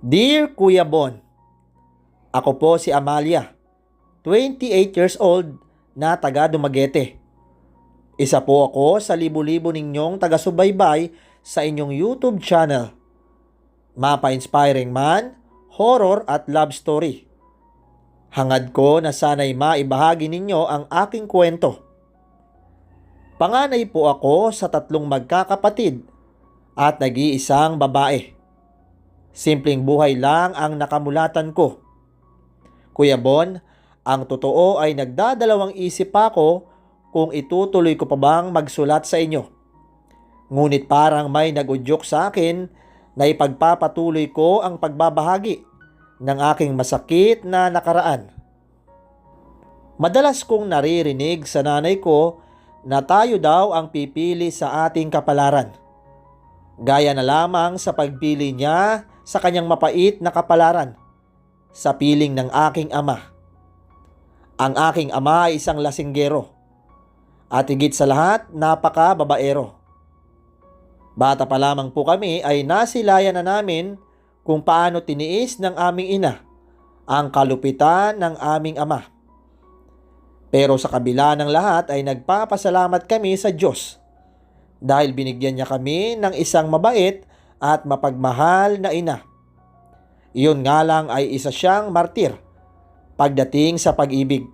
Dear Kuya Bon, ako po si Amalia, 28 years old na taga Dumaguete. Isa po ako sa libu-libo ninyong taga-subaybay sa inyong YouTube channel. Mapa-inspiring man, horror at love story. Hangad ko na sana'y maibahagi ninyo ang aking kwento. Panganay po ako sa 3 magkakapatid at nag-iisang babae. Simpleng buhay lang ang nakamulatan ko. Kuya Bon, ang totoo ay nagdadalawang isip ako kung itutuloy ko pa bang magsulat sa inyo. Ngunit parang may nag-udyok sa akin na ipagpapatuloy ko ang pagbabahagi ng aking masakit na nakaraan. Madalas kong naririnig sa nanay ko na tayo daw ang pipili sa ating kapalaran. Gaya na lamang sa pagpili niya sa kanyang mapait na kapalaran sa piling ng aking ama. Ang aking ama ay isang lasinggero at higit sa lahat napaka-babaero. Bata pa lamang po kami ay nasilayan na namin kung paano tiniis ng aming ina ang kalupitan ng aming ama. Pero sa kabila ng lahat ay nagpapasalamat kami sa Diyos dahil binigyan niya kami ng isang mabait at mapagmahal na ina. Iyon nga lang ay isa siyang martir pagdating sa pag-ibig.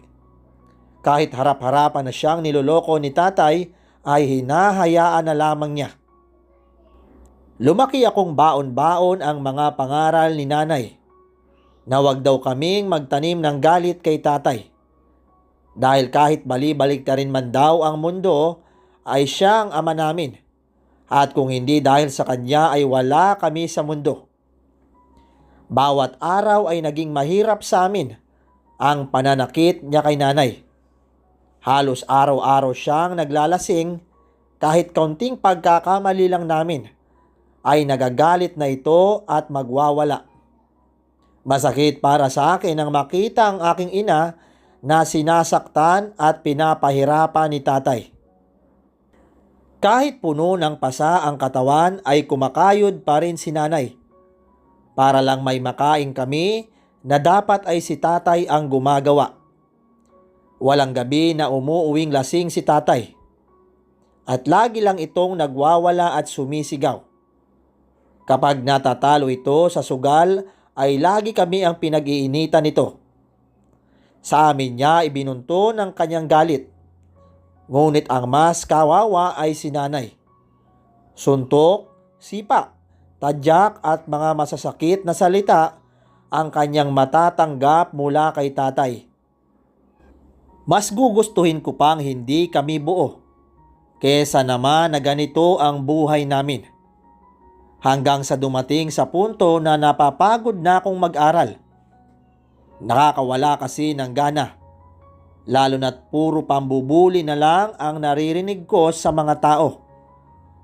Kahit harap-harapan na siyang niloloko ni tatay ay hinahayaan na lamang niya. Lumaki akong baon-baon ang mga pangaral ni nanay na wag daw kaming magtanim ng galit kay tatay. Dahil kahit bali-balik na rin man daw ang mundo ay siya ang ama namin. At kung hindi dahil sa kanya ay wala kami sa mundo. Bawat araw ay naging mahirap sa amin ang pananakit niya kay nanay. Halos araw-araw siyang naglalasing, kahit kaunting pagkakamali lang namin ay nagagalit na ito at magwawala. Masakit para sa akin ang makita ang aking ina na sinasaktan at pinapahirapan ni tatay. Kahit puno ng pasa ang katawan ay kumakayod pa rin si nanay. Para lang may makain kami na dapat ay si tatay ang gumagawa. Walang gabi na umuuwing lasing si tatay. At lagi lang itong nagwawala at sumisigaw. Kapag natatalo ito sa sugal ay lagi kami ang pinag-iinitan nito. Sa amin niya ibinunto ng kanyang galit. Ngunit ang mas kawawa ay si nanay. Suntok, sipa, tadyak at mga masasakit na salita ang kanyang matatanggap mula kay tatay. Mas gugustuhin ko pang hindi kami buo kesa naman na ganito ang buhay namin. Hanggang sa dumating sa punto na napapagod na akong mag-aral. Nakakawala kasi ng gana. Lalo na't puro pambubuli na lang ang naririnig ko sa mga tao.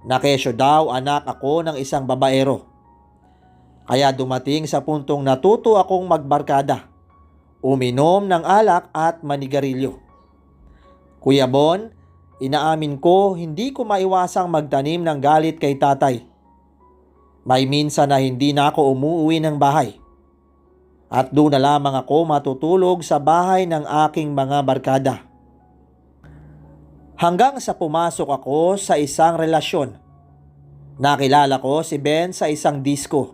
Nakesyo daw anak ako ng isang babaero. Kaya dumating sa puntong natuto akong magbarkada, uminom ng alak at manigarilyo. Kuya Bon, inaamin ko hindi ko maiwasang magtanim ng galit kay tatay. May minsan na hindi na ako umuwi ng bahay. At doon na lamang ako matutulog sa bahay ng aking mga barkada. Hanggang sa pumasok ako sa isang relasyon. Nakilala ko si Ben sa isang disco.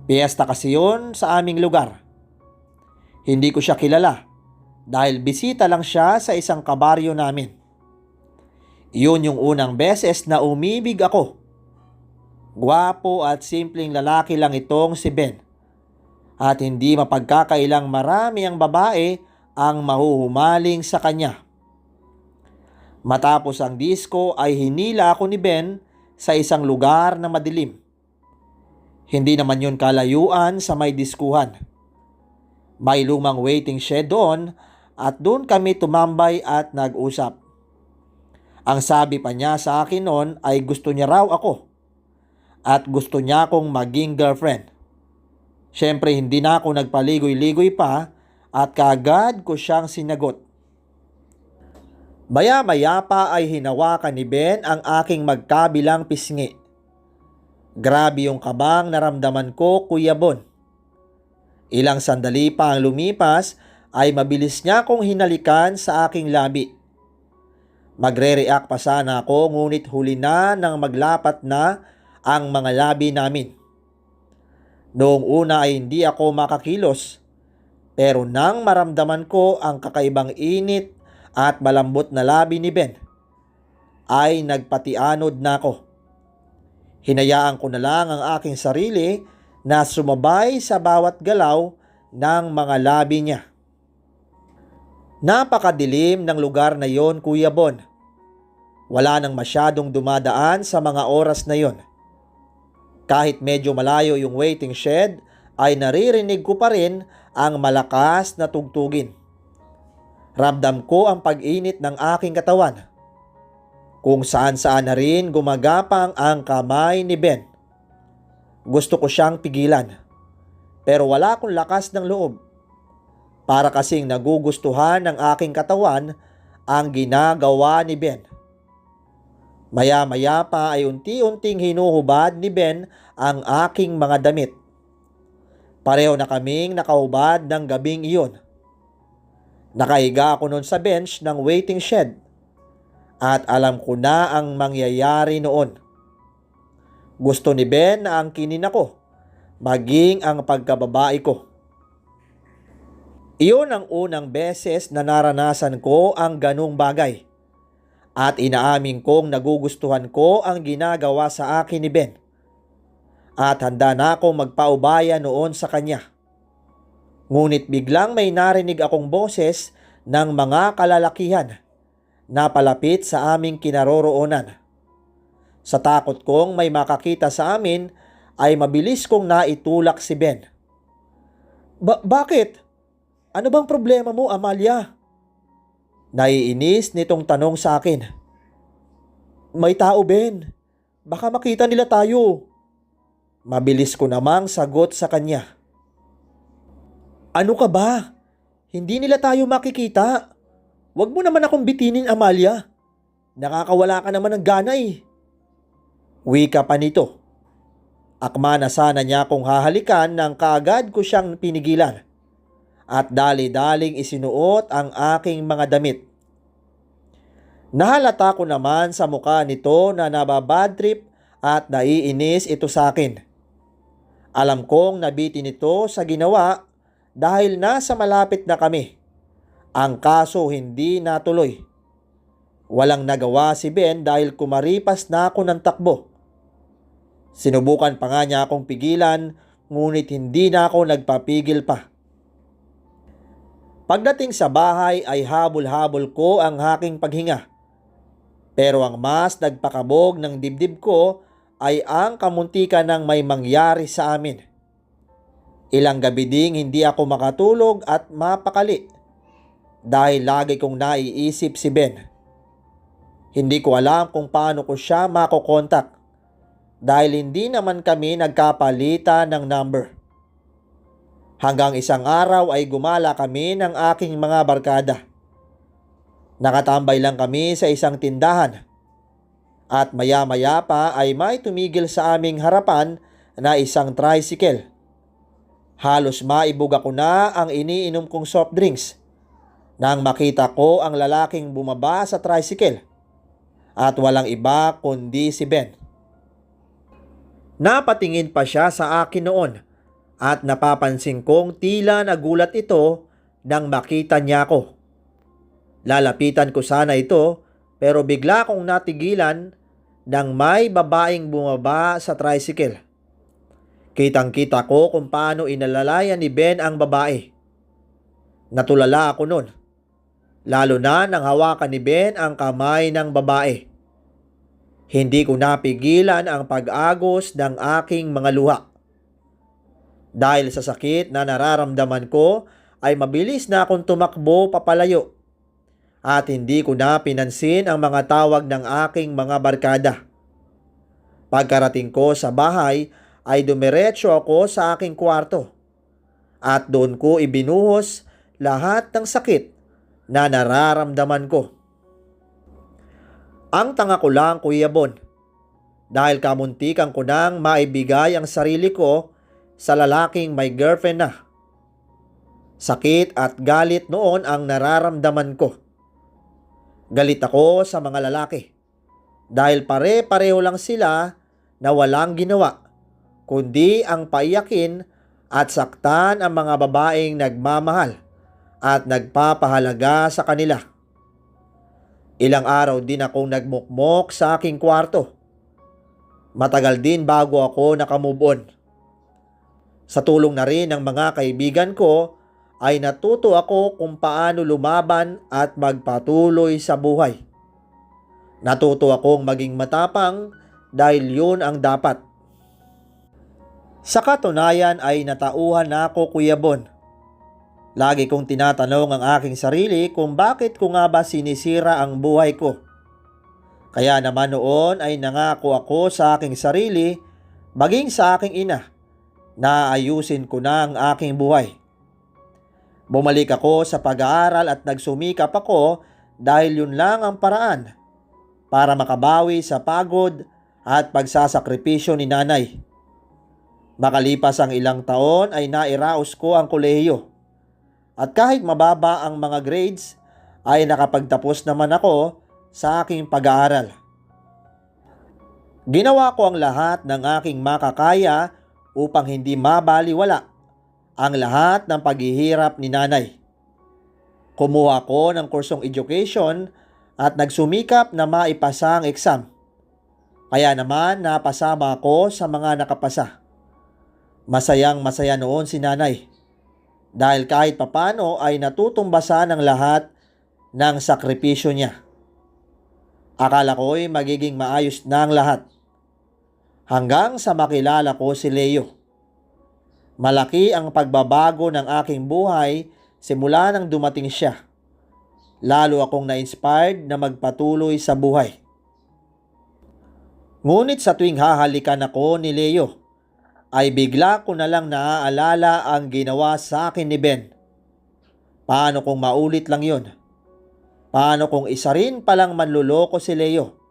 Piyesta kasi yun sa aming lugar. Hindi ko siya kilala dahil bisita lang siya sa isang kabaryo namin. Iyon yung unang beses na umibig ako. Gwapo at simpleng lalaki lang itong si Ben. At hindi mapagkakailang marami ang babae ang mahuhumaling sa kanya. Matapos ang disco ay hinila ako ni Ben sa isang lugar na madilim. Hindi naman yun kalayuan sa may diskuhan. May lumang waiting shed doon at doon kami tumambay at nag-usap. Ang sabi pa niya sa akin noon ay gusto niya raw ako at gusto niya akong maging girlfriend. Siyempre hindi na ako nagpaligoy-ligoy pa at kaagad ko siyang sinagot. Maya-maya pa ay hinawakan ni Ben ang aking magkabilang pisngi. Grabe yung kabang naramdaman ko, Kuya Bon. Ilang sandali pa ang lumipas ay mabilis niya akong hinalikan sa aking labi. Magre-react pa sana ako ngunit huli na nang maglapat na ang mga labi namin. Noong una ay hindi ako makakilos, pero nang maramdaman ko ang kakaibang init at malambot na labi ni Ben, ay nagpatianod na ako. Hinayaan ko na lang ang aking sarili na sumabay sa bawat galaw ng mga labi niya. Napakadilim ng lugar na yon, Kuya Bon. Wala nang masyadong dumadaan sa mga oras na yon. Kahit medyo malayo yung waiting shed, ay naririnig ko pa rin ang malakas na tugtugin. Ramdam ko ang pag-init ng aking katawan. Kung saan-saan na rin gumagapang ang kamay ni Ben. Gusto ko siyang pigilan, pero wala akong lakas ng loob. Para kasing nagugustuhan ng aking katawan ang ginagawa ni Ben. Maya-maya pa ay unti-unting hinuhubad ni Ben ang aking mga damit. Pareho na kaming nakahubad ng gabing iyon. Nakahiga ako noon sa bench ng waiting shed at alam ko na ang mangyayari noon. Gusto ni Ben na angkinin ako, maging ang pagkababae ko. Iyon ang unang beses na naranasan ko ang ganung bagay. At inaamin kong nagugustuhan ko ang ginagawa sa akin ni Ben. At handa na akong magpaubaya noon sa kanya. Ngunit biglang may narinig akong boses ng mga kalalakihan na palapit sa aming kinaroroonan. Sa takot kong may makakita sa amin ay mabilis kong naitulak si Ben. Bakit? Ano bang problema mo, Amalia? Naiinis nitong tanong sa akin. May tao, Ben. Baka makita nila tayo. Mabilis ko namang sagot sa kanya. Ano ka ba? Hindi nila tayo makikita. Huwag mo naman akong bitinin, Amalia. Nakakawala ka naman ng gana eh. Wika pa nito. Akma na sana niya akong hahalikan nang kaagad ko siyang pinigilan. At dali-daling isinuot ang aking mga damit. Nahalata ko naman sa mukha nito na nababad trip at naiinis ito sa akin. Alam kong nabitin ito sa ginawa dahil nasa malapit na kami. Ang kaso hindi natuloy. Walang nagawa si Ben dahil kumaripas na ako ng takbo. Sinubukan pa nga niya akong pigilan ngunit hindi na ako nagpapigil pa. Pagdating sa bahay ay habol-habol ko ang aking paghinga. Pero ang mas nagpakabog ng dibdib ko ay ang kamuntikan ng may mangyari sa amin. Ilang gabi ding hindi ako makatulog at mapakali dahil lagi kong naiisip si Ben. Hindi ko alam kung paano ko siya makokontak dahil hindi naman kami nagkapalitan ng number. Hanggang isang araw ay gumala kami ng aking mga barkada. Nakatambay lang kami sa isang tindahan. At maya-maya pa ay may tumigil sa aming harapan na isang tricycle. Halos maibog ako na ang iniinom kong soft drinks nang makita ko ang lalaking bumaba sa tricycle. At walang iba kundi si Ben. Napatingin pa siya sa akin noon. At napapansin kong tila nagulat ito nang makita niya ako. Lalapitan ko sana ito pero bigla kong natigilan nang may babaeng bumaba sa tricycle. Kitang-kita ko kung paano inalalayan ni Ben ang babae. Natulala ako noon. Lalo na nang hawakan ni Ben ang kamay ng babae. Hindi ko napigilan ang pag-agos ng aking mga luha. Dahil sa sakit na nararamdaman ko ay mabilis na akong tumakbo papalayo at hindi ko na pinansin ang mga tawag ng aking mga barkada. Pagkarating ko sa bahay ay dumiretso ako sa aking kwarto at doon ko ibinuhos lahat ng sakit na nararamdaman ko. Ang tanga ko lang, Kuya Bon. dahil kamuntikan ko nang maibigay ang sarili ko sa lalaking may girlfriend na. Sakit at galit noon ang nararamdaman ko. Galit ako sa mga lalaki dahil pare-pareho lang sila na walang ginawa kundi ang paiyakin at saktan ang mga babaeng nagmamahal at nagpapahalaga sa kanila. Ilang araw din akong nagmukmok sa aking kwarto. Matagal din bago ako nakamove on. Sa tulong na rin ng mga kaibigan ko ay natuto ako kung paano lumaban at magpatuloy sa buhay. Natuto akong maging matapang dahil yun ang dapat. Sa katunayan ay natauhan na ako, Kuya Bon. Lagi kong tinatanong ang aking sarili kung bakit ko nga ba sinisira ang buhay ko. Kaya naman noon ay nangako ako sa aking sarili, maging sa aking ina, na ayusin ko na ang aking buhay. Bumalik ako sa pag-aaral at nagsumikap ako dahil yun lang ang paraan para makabawi sa pagod at pagsasakripisyo ni nanay. Makalipas ang ilang taon ay nairaos ko ang kolehiyo. At kahit mababa ang mga grades, ay nakapagtapos naman ako sa aking pag-aaral. Ginawa ko ang lahat ng aking makakaya upang hindi mabaliwala ang lahat ng paghihirap ni nanay. Kumuha ko ng kursong education at nagsumikap na maipasa ang exam. Kaya naman napasama ako sa mga nakapasa. Masayang masaya noon si nanay dahil kahit papano ay natutumbasan ang lahat ng sakripisyo niya. Akala ko'y magiging maayos na ang lahat hanggang sa makilala ko si Leo. Malaki ang pagbabago ng aking buhay simula nang dumating siya. Lalo akong na-inspired na magpatuloy sa buhay. Ngunit sa tuwing hahalikan ako ni Leo, ay bigla ko na lang naaalala ang ginawa sa akin ni Ben. Paano kung maulit lang yun? Paano kung isa rin palang manluloko si Leo?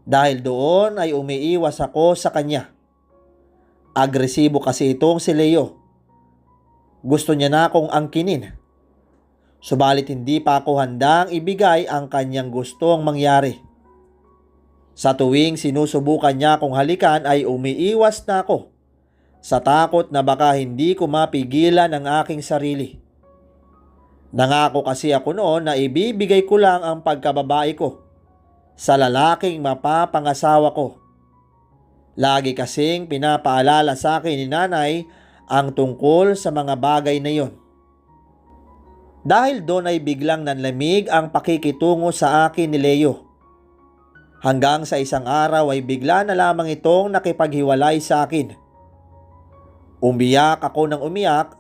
Dahil doon ay umiiwas ako sa kanya. Agresibo kasi itong si Leo. Gusto niya na akong angkinin. Subalit hindi pa ako handang ibigay ang kanyang gustong mangyari. Sa tuwing sinusubukan niya akong halikan ay umiiwas na ako sa takot na baka hindi ko mapigilan ang aking sarili. Nangako kasi ako noon na ibibigay ko lang ang pagkababae ko sa lalaking mapapangasawa ko. Lagi kasing pinapaalala sa akin ni nanay ang tungkol sa mga bagay na yon. Dahil doon ay biglang nanlamig ang pakikitungo sa akin ni Leo. Hanggang sa isang araw ay bigla na lamang itong nakipaghiwalay sa akin. Umiyak ako ng umiyak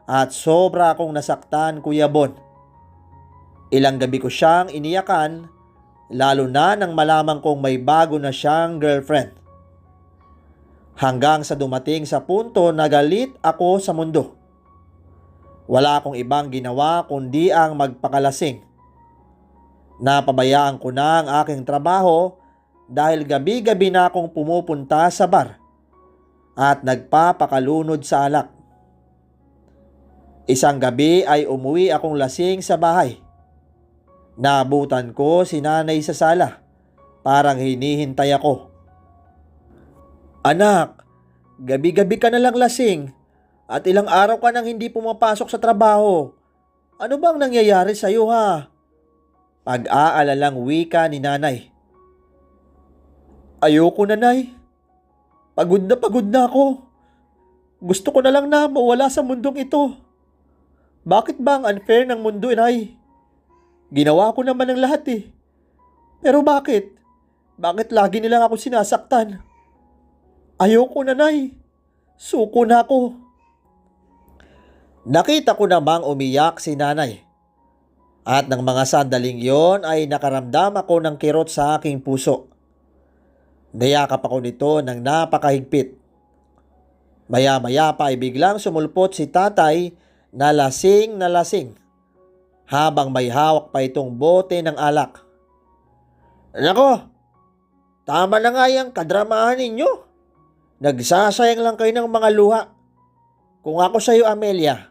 at sobra akong nasaktan, Kuya Bon. Ilang gabi ko siyang iniyakan, lalo na nang malaman kong may bago na siyang girlfriend. Hanggang sa dumating sa punto na galit ako sa mundo. Wala akong ibang ginawa kundi ang magpakalasing. Napabayaan ko na ang aking trabaho dahil gabi-gabi na akong pumupunta sa bar at nagpapakalunod sa alak. Isang gabi ay umuwi akong lasing sa bahay. Naabutan ko si nanay sa sala. Parang hinihintay ako. Anak, gabi-gabi ka na lang lasing at ilang araw ka nang hindi pumapasok sa trabaho. Ano bang nangyayari sa iyo, ha? Pag-aalalang wika ni nanay. Ayoko, nanay. Pagod na ako. Gusto ko na lang na mawala sa mundong ito. Bakit ba ang unfair ng mundo, inay? Ginawa ko naman ang lahat eh. Pero bakit? Bakit lagi nilang ako sinasaktan? Ayoko, nanay. Suko na ako. Nakita ko namang umiyak si nanay. At ng mga sandaling yon ay nakaramdam ako ng kirot sa aking puso. Nayakap ako nito ng napakahigpit. Maya-maya pa ay biglang sumulpot si tatay na lasing habang may hawak pa itong bote ng alak. Nako, Tama na nga yung kadramahan ninyo. Nagsasayang lang kayo ng mga luha. Kung ako sa'yo, Amelia,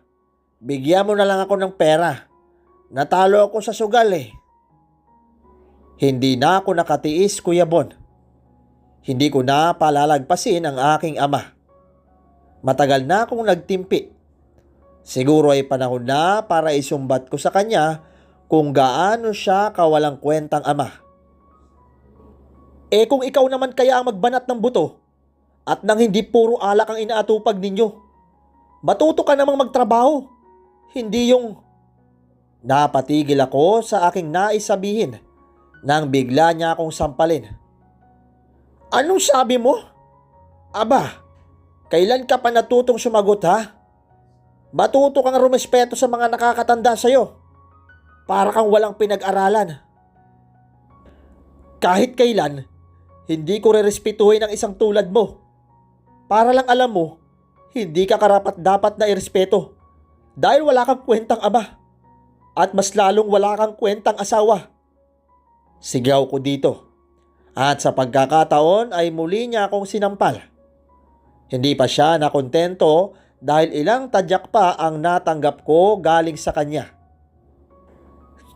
bigyan mo na lang ako ng pera. Natalo ako sa sugal eh. Hindi na ako nakatiis, Kuya Bon. Hindi ko na palalagpasin ang aking ama. Matagal na akong nagtimpi. Siguro ay panahon na para isumbat ko sa kanya kung gaano siya kawalang kwentang ama. Kung ikaw naman kaya ang magbanat ng buto at nang hindi puro alak ang inaatupag ninyo, matuto ka namang magtrabaho. Hindi yung... Napatigil ako sa aking nais sabihin nang bigla niya akong sampalin. Anong sabi mo? Aba, kailan ka pa natutong sumagot ha? Matuto kang rumespeto sa mga nakakatanda sa'yo. Para kang walang pinag-aralan. Kahit kailan, hindi ko rerespetuhin ang isang tulad mo. Para lang alam mo, hindi ka karapat-dapat na irespeto. Dahil wala kang kwentang ama. At mas lalong wala kang kwentang asawa. Sigaw ko dito. At sa pagkakataon ay muli niya akong sinampal. Hindi pa siya nakontento dahil ilang tadyak pa ang natanggap ko galing sa kanya.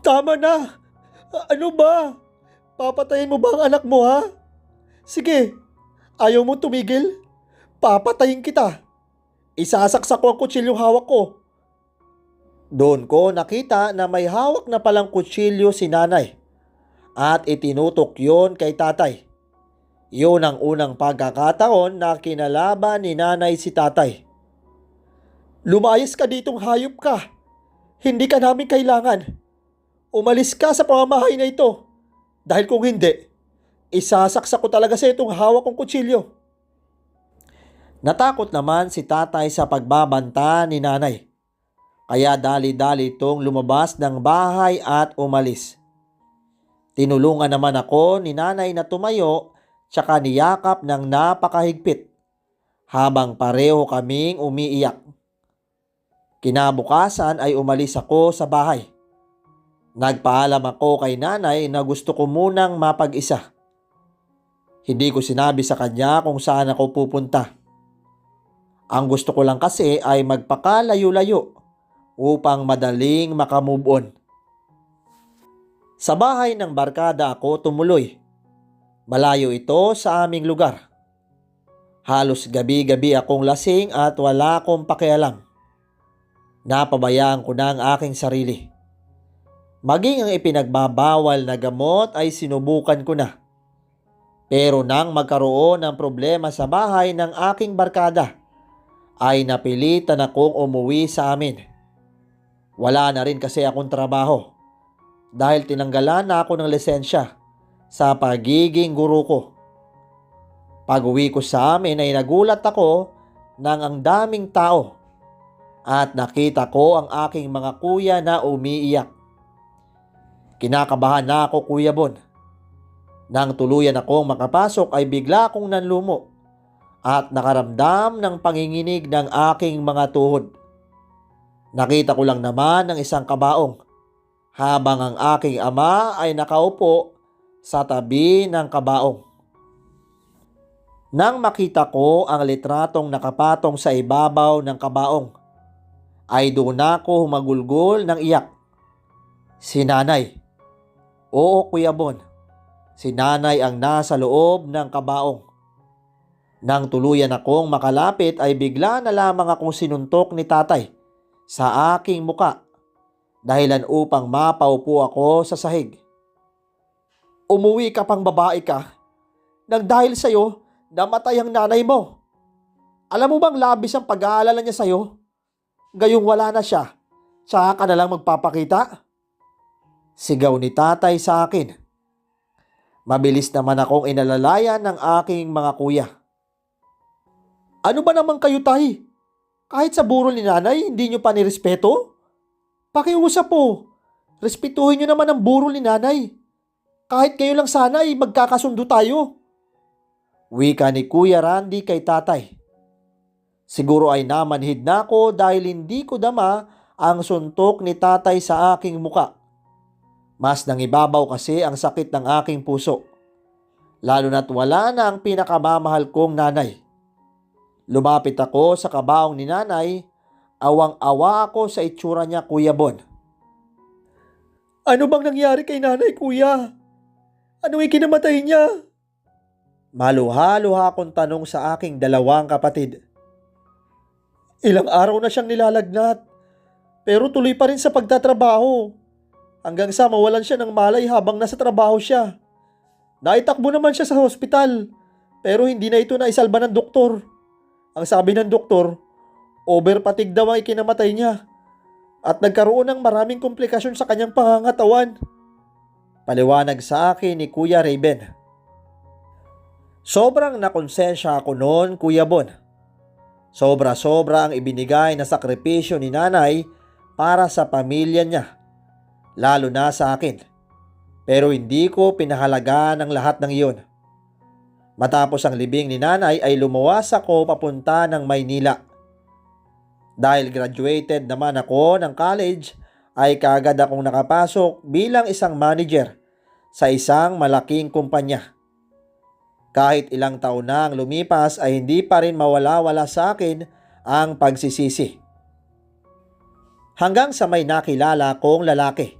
Tama na! Ano ba? Papatayin mo ba ang anak mo ha? Sige, ayaw mo tumigil? Papatayin kita. Isasaksak ko ang kutsilyong hawak ko. Doon ko nakita na may hawak na palang kutsilyo si nanay. At itinutok yon kay tatay. Yun ang unang pagkakataon na kinalaban ni nanay si tatay. Lumayas ka ditong hayop ka. Hindi ka namin kailangan. Umalis ka sa pamamahay na ito. Dahil kung hindi, isasaksak ko talaga sa itong hawak kong kutsilyo. Natakot naman si tatay sa pagbabanta ni nanay. Kaya dali-dali itong lumabas ng bahay at umalis. Tinulungan naman ako ni nanay na tumayo tsaka niyakap ng napakahigpit habang pareho kaming umiiyak. Kinabukasan ay umalis ako sa bahay. Nagpaalam ako kay nanay na gusto ko munang mapag-isa. Hindi ko sinabi sa kanya kung saan ako pupunta. Ang gusto ko lang kasi ay magpakalayo-layo upang madaling makamove on. Sa bahay ng barkada ako tumuloy. Malayo ito sa aming lugar. Halos gabi-gabi akong lasing at wala akong pakialam. Napabayaan ko na ang aking sarili. Maging ang ipinagbabawal na gamot ay sinubukan ko na. Pero nang magkaroon ng problema sa bahay ng aking barkada, ay napilitan akong umuwi sa amin. Wala na rin kasi akong trabaho dahil tinanggalan na ako ng lisensya sa pagiging guro ko. Pag-uwi ko sa amin ay nagulat ako ng ang daming tao at nakita ko ang aking mga kuya na umiiyak. Kinakabahan na ako, Kuya Bon. Nang tuluyan akong makapasok ay bigla akong nanlumo at nakaramdam ng panginginig ng aking mga tuhod. Nakita ko lang naman ng isang kabaong habang ang aking ama ay nakaupo sa tabi ng kabaong. Nang makita ko ang litratong nakapatong sa ibabaw ng kabaong, ay doon ako humagulgol ng iyak. Si nanay. Oo, Kuya Bon. Si nanay ang nasa loob ng kabaong. Nang tuluyan akong makalapit ay bigla na lamang akong sinuntok ni tatay sa aking muka dahilan upang mapaupo ako sa sahig. Umuwi ka pang babae ka nang dahil sa'yo namatay ang nanay mo. Alam mo bang labis ang pag-aalala niya sa'yo? Gayong wala na siya, tsaka ka na lang magpapakita? Sigaw ni tatay sa akin. Mabilis naman akong inalalayan ng aking mga kuya. Ano ba naman kayo, tay? Kahit sa burol ni nanay, hindi nyo pa nirespeto? Pakiusap po. Respetuhin nyo naman ang burol ni nanay. Kahit kayo lang sana ay magkakasundo tayo. Wika ni Kuya Randy kay tatay. Siguro ay namanhid na ako dahil hindi ko dama ang suntok ni tatay sa aking muka. Mas nangibabaw kasi ang sakit ng aking puso. lalo na't wala na ang pinakamamahal kong nanay. Lumapit ako sa kabaong ni nanay, awang-awa ako sa itsura niya, Kuya Bon. Ano bang nangyari kay nanay, kuya? Ano ikinamatay niya? Maluha-luha akong tanong sa aking dalawang kapatid. Ilang araw na siyang nilalagnat, pero tuloy pa rin sa pagtatrabaho. Hanggang sa mawalan siya ng malay habang nasa trabaho siya. Naitakbo naman siya sa hospital, pero hindi na ito naisalba ng doktor. Ang sabi ng doktor, overfatigue daw ang ikinamatay niya at nagkaroon ng maraming komplikasyon sa kanyang pangangatawan. Paliwanag sa akin ni Kuya Raven. Sobrang nakonsensya ako noon, Kuya Bon. Sobra-sobra ang ibinigay na sakripisyo ni nanay para sa pamilya niya, lalo na sa akin. Pero hindi ko pinahalaga ng lahat ng iyon. Matapos ang libing ni nanay ay lumuwas ako papunta ng Maynila. Dahil graduated naman ako ng college, ay kaagad akong nakapasok bilang isang manager sa isang malaking kumpanya. Kahit ilang taon na ang lumipas ay hindi pa rin mawala-wala sa akin ang pagsisisi. Hanggang sa may nakilala kong lalaki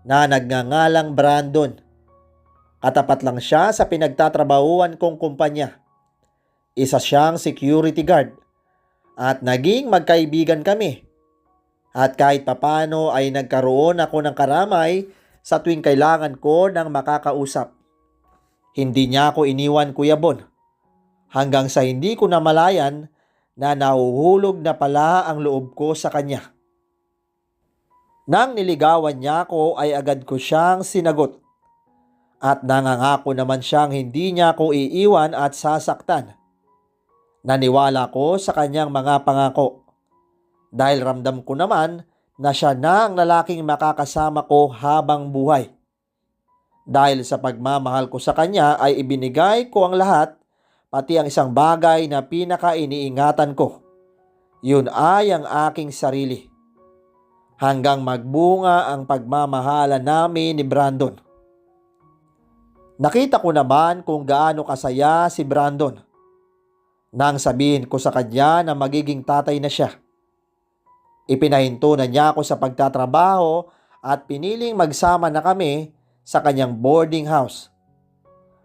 na nagngangalang Brandon. Katapat lang siya sa pinagtatrabahuan kong kumpanya. Isa siyang security guard at naging magkaibigan kami. At kahit papano ay nagkaroon ako ng karamay sa tuwing kailangan ko ng makakausap. Hindi niya ako iniwan, Kuya Bon, hanggang sa hindi ko namalayan na nahuhulog na pala ang loob ko sa kanya. Nang niligawan niya ako ay agad ko siyang sinagot. At nangangako naman siyang hindi niya ako iiwan at sasaktan. Naniwala ko sa kanyang mga pangako. Dahil ramdam ko naman na siya na ang lalaking makakasama ko habang buhay. Dahil sa pagmamahal ko sa kanya ay ibinigay ko ang lahat, pati ang isang bagay na pinaka-iniingatan ko. Yun ay ang aking sarili. Hanggang magbunga ang pagmamahala namin ni Brandon. Nakita ko naman kung gaano kasaya si Brandon nang sabihin ko sa kanya na magiging tatay na siya. Ipinahinto na niya ako sa pagtatrabaho at piniling magsama na kami sa kanyang boarding house.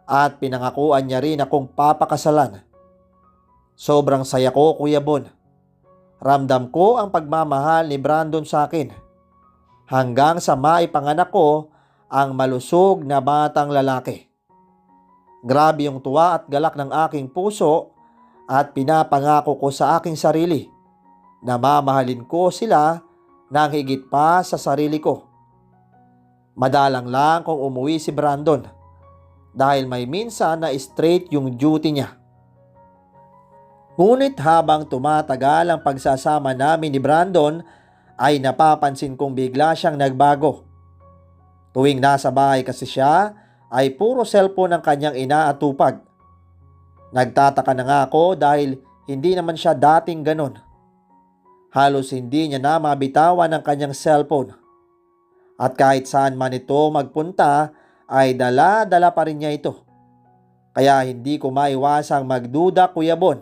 At pinangakuan niya rin akong papakasalan. Sobrang saya ko, Kuya Bon. Ramdam ko ang pagmamahal ni Brandon sa akin. Hanggang sa maipanganak ko ang malusog na batang lalaki. Grabe yung tuwa at galak ng aking puso at pinapangako ko sa aking sarili na mamahalin ko sila ng higit pa sa sarili ko. Madalang lang kung umuwi si Brandon dahil may minsan na straight yung duty niya. Ngunit habang tumatagal ang pagsasama namin ni Brandon ay napapansin kong bigla siyang nagbago. Tuwing nasa bahay kasi siya ay puro cellphone ang kanyang inaatupag. Nagtataka na nga ako dahil hindi naman siya dating ganon. Halos hindi niya na mabitawan ang kanyang cellphone. At kahit saan man ito magpunta ay dala-dala pa rin niya ito. Kaya hindi ko maiwasang magduda, Kuya Bon.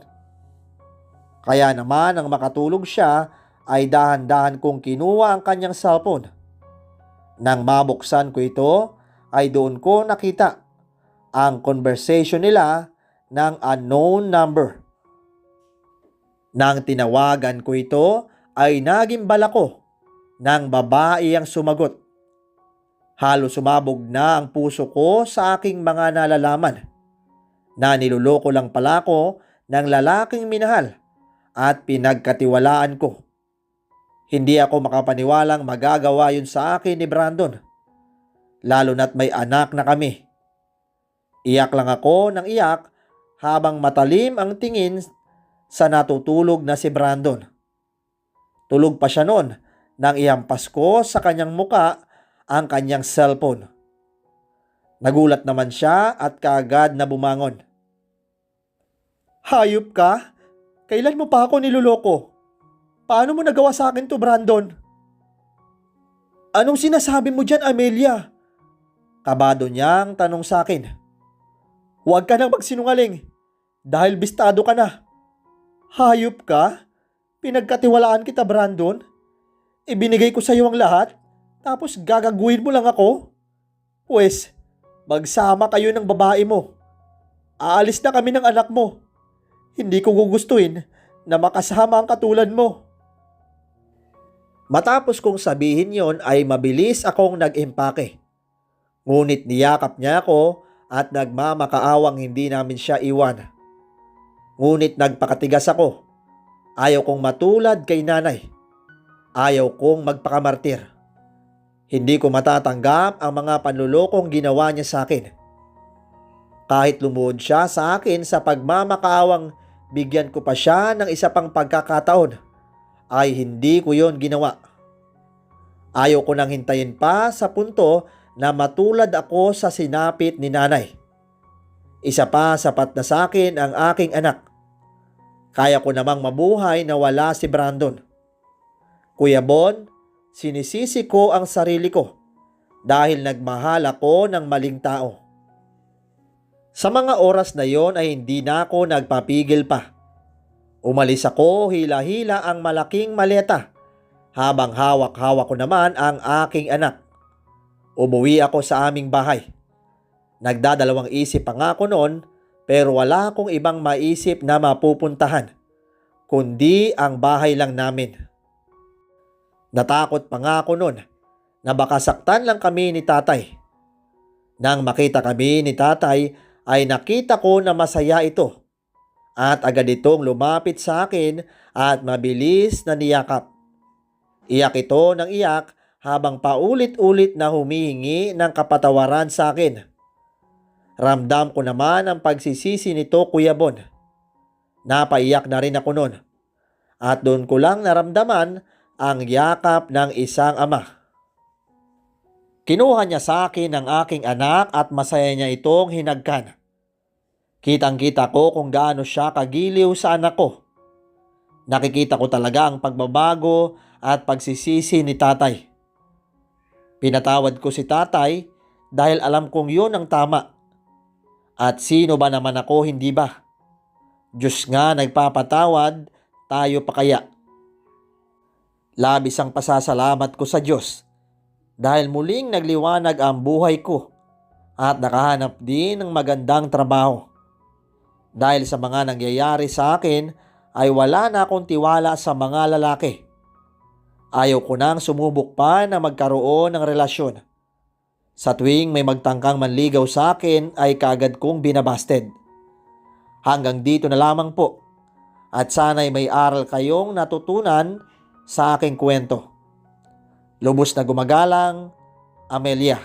Kaya naman nang makatulog siya ay dahan-dahan kong kinuha ang kanyang cellphone. Nang mabuksan ko ito ay doon ko nakita ang conversation nila ng unknown number. Nang tinawagan ko ito ay nagimbal ako nang babae ang sumagot. Halos sumabog na ang puso ko sa aking mga nalalaman na niloloko lang pala ko ng lalaking minahal at pinagkatiwalaan ko. Hindi ako makapaniwalang magagawa yun sa akin ni Brandon, lalo na't may anak na kami. Iyak lang ako ng iyak habang matalim ang tingin sa natutulog na si Brandon. Tulog pa siya noon nang ihampas ko sa kanyang muka ang kanyang cellphone. Nagulat naman siya at kaagad na bumangon. Hayop ka? Kailan mo pa ako niloloko? Paano mo nagawa sa akin to, Brandon? Anong sinasabi mo dyan, Amelia? Kabado niyang tanong sa akin. Huwag ka nang magsinungaling dahil bistado ka na. Hayop ka? Pinagkatiwalaan kita, Brandon. Ibinigay ko sa iyo ang lahat, tapos gagaguhin mo lang ako? Pwes, magsama kayo ng babae mo. Aalis na kami ng anak mo. Hindi ko gugustuhin na makasama ang katulad mo. Matapos kong sabihin yon ay mabilis akong nag-impake. Ngunit niyakap niya ako at nagmamakaawang hindi namin siya iwan. Ngunit nagpakatigas ako. Ayaw kong matulad kay nanay. Ayaw kong magpakamartir. Hindi ko matatanggap ang mga panlulokong ginawa niya sa akin. Kahit lumuhod siya sa akin sa pagmamakaawang bigyan ko pa siya ng isa pang pagkakataon, ay hindi ko yon ginawa. Ayaw ko nang hintayin pa sa punto na matulad ako sa sinapit ni nanay. Isa pa sapat na sa akin ang aking anak. Kaya ko namang mabuhay na wala si Brandon. Kuya Bon, sinisisi ko ang sarili ko dahil nagmahal ako ng maling tao. Sa mga oras na yon ay hindi na ako nagpapigil pa. Umalis ako hila-hila ang malaking maleta habang hawak-hawak ko naman ang aking anak. Umuwi ako sa aming bahay. Nagdadalawang isip pa nga ako noon pero wala akong ibang maisip na mapupuntahan kundi ang bahay lang namin. Natakot pa nga ako noon na baka saktan lang kami ni tatay. Nang makita kami ni tatay ay nakita ko na masaya ito at agad itong lumapit sa akin at mabilis na niyakap. Iyak ito ng iyak habang paulit-ulit na humihingi ng kapatawaran sa akin. Ramdam ko naman ang pagsisisi nito, Kuya Bon. Napaiyak na rin ako noon at doon ko lang naramdaman ang yakap ng isang ama. Kinuha niya sa akin ang aking anak at masaya niya itong hinagkan. Kitang-kita ko kung gaano siya kagiliw sa anak ko. Nakikita ko talaga ang pagbabago at pagsisisi ni tatay. Pinatawad ko si tatay dahil alam kong yun ang tama. At sino ba naman ako, hindi ba? Diyos nga nagpapatawad, tayo pa kaya? Labis ang pasasalamat ko sa Diyos dahil muling nagliwanag ang buhay ko at nakahanap din ng magandang trabaho. Dahil sa mga nangyayari sa akin ay wala na akong tiwala sa mga lalaki. Ayaw ko nang sumubok pa na magkaroon ng relasyon. Sa tuwing may magtangkang manligaw sa akin ay kaagad kong binabasted. Hanggang dito na lamang po at sana'y may aral kayong natutunan sa aking kwento. Lubos na gumagalang, Amelia.